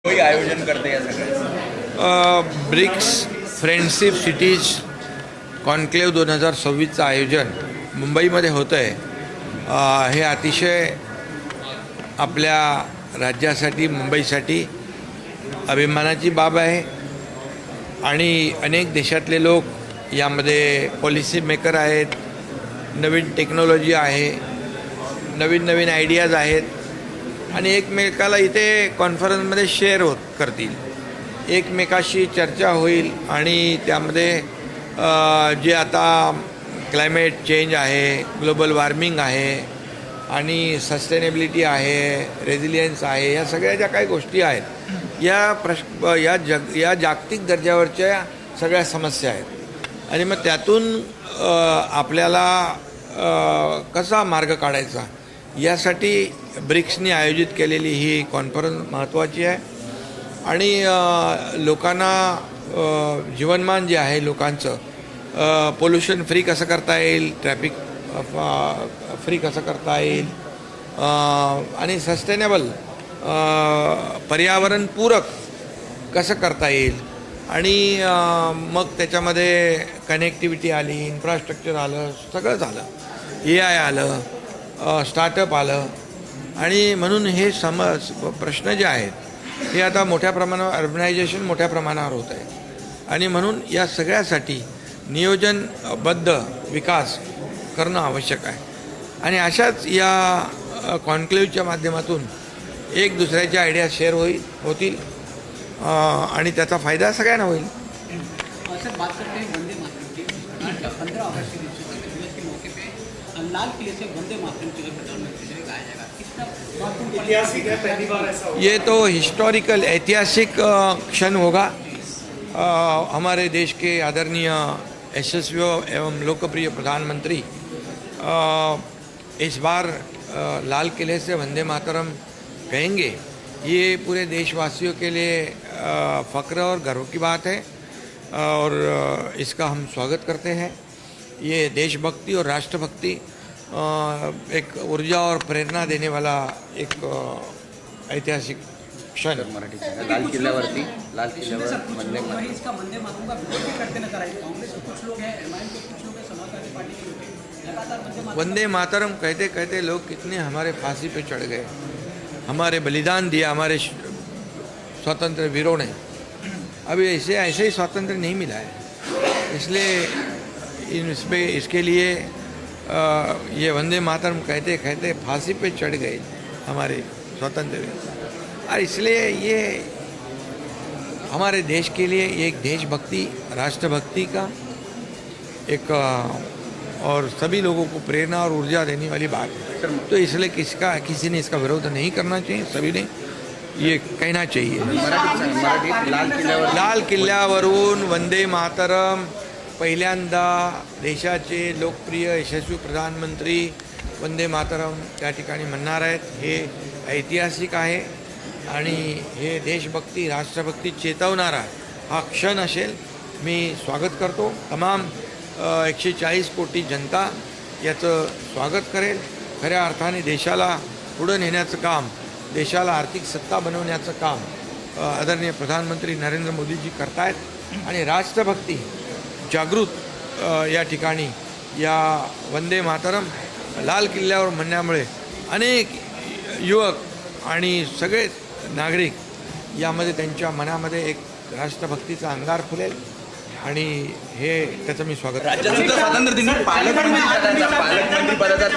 कोई आयोजन करते या सगळ्याचं ब्रिक्स फ्रेंडशिप सिटीज कॉन्क्लेव्ह 2026चं आयोजन मुंबईमध्ये होतं आहे. हे अतिशय आपल्या राज्यासाठी मुंबईसाठी अभिमानाची बाब आहे आणि अनेक देशातले लोक यामध्ये पॉलिसी मेकर आहेत. नवीन टेक्नॉलॉजी आहे, नवीन नवीन आयडियाज आहेत आणि एकमेकाला इथे कॉन्फरन्समध्ये शेअर करतील. एकमेकाशी चर्चा होईल आणि त्यामध्ये जे आता क्लायमेट चेंज आहे, ग्लोबल वॉर्मिंग आहे आणि सस्टेनेबिलिटी आहे, रेझिलियन्स आहे, या सगळ्या ज्या काही गोष्टी आहेत या जागतिक दर्जावरच्या सगळ्या समस्या आहेत आणि मग त्यातून आपल्याला कसा मार्ग काढायचा यासाठी ब्रिक्सनी आयोजित केलेली ही कॉन्फरन्स महत्त्वाची आहे आणि लोकांना जीवनमान जे आहे लोकांचं पोल्युशन फ्री कसं करता येईल, ट्रॅफिक फ्री कसं करता येईल आणि सस्टेनेबल पर्यावरणपूरक कसं करता येईल आणि मग त्याच्यामध्ये कनेक्टिव्हिटी आली, इन्फ्रास्ट्रक्चर आलं, सगळं झालं, AI आलं, स्टार्टअप आलं आणि म्हणून हे प्रश्न जे आहेत हे आता मोठ्या प्रमाणावर अर्बनायझेशन मोठ्या प्रमाणावर होत आहे आणि म्हणून या सगळ्यासाठी नियोजनबद्ध विकास करणं आवश्यक आहे आणि अशाच या कॉन्क्लेव्हच्या माध्यमातून एक दुसऱ्याच्या आयडिया शेअर होतील आणि त्याचा फायदा सगळ्यांना होईल. सर, बात करते हैं वंदे मातरम की 15 अगस्त के दिवस के मौके पे लाल किले से वंदे मातरम जो है प्रधानमंत्री से गाया जाएगा. कितना ऐतिहासिक है, पहली बार ऐसा होगा. ये तो हिस्टोरिकल ऐतिहासिक क्षण होगा. हमारे देश के आदरणीय यशस्वी एवं लोकप्रिय प्रधानमंत्री इस बार लाल किले से वंदे मातरम कहेंगे. ये पूरे देशवासियों के लिए फ़ख्र और गर्व की बात है और इसका हम स्वागत करते हैं. ये देशभक्ति और राष्ट्रभक्ति एक ऊर्जा और प्रेरणा देने वाला एक ऐतिहासिक क्षण. लाल किल्ल्यावर वंदे मातरम. इसका वंदे मातरम का विरोध भी करते नजर आए. कांग्रेस के कुछ लोग हैं, एमआईएम के कुछ लोग हैं, समाजवादी पार्टी के लोग हैं. लगातार वंदे मातरम कहते कहते लोग कितने हमारे फांसी पे चढ़ गए, हमारे बलिदान दिया हमारे स्वतंत्र वीरों ने. अभी ऐसे ही स्वातंत्र्य नहीं मिला है, इसलिए इसके लिए ये वंदे मातरम कहते कहते फांसी पे चढ़ गए हमारे स्वतंत्र वीर और इसलिए ये हमारे देश के लिए एक देशभक्ति, राष्ट्रभक्ति का एक और सभी लोगों को प्रेरणा और ऊर्जा देने वाली बात है. तो इसलिए किसी ने इसका विरोध नहीं करना चाहिए, सभी ने ये कहना चाहिए. लाल किल्ल्यावरून वंदे मातरम पहिल्यांदा देशाचे लोकप्रिय यशस्वी प्रधानमंत्री वंदे मातरम त्या ठिकाणी म्हणणार आहेत. हे ऐतिहासिक आहे आणि हे देशभक्ती, राष्ट्रभक्ती चेतवणारा हा क्षण असेल. मी स्वागत करतो. तमाम 140 कोटी जनता याचं स्वागत करेल. खऱ्या अर्थाने देशाला पुढं नेण्याचं काम, देशाला आर्थिक सत्ता बनवण्याचं काम आदरणीय प्रधानमंत्री नरेंद्र मोदीजी करतायत आणि राष्ट्रभक्ती जागृत या ठिकाणी या वंदे मातरम लाल किल्ल्यावर म्हणण्यामुळे अनेक युवक आणि सगळे नागरिक यामध्ये त्यांच्या मनामध्ये एक राष्ट्रभक्तीचा अंगार फुलेल आणि हे त्याचं मी स्वागत करतो. राज्यात स्वातंत्र्य दिन पालकमंत्री पदाचा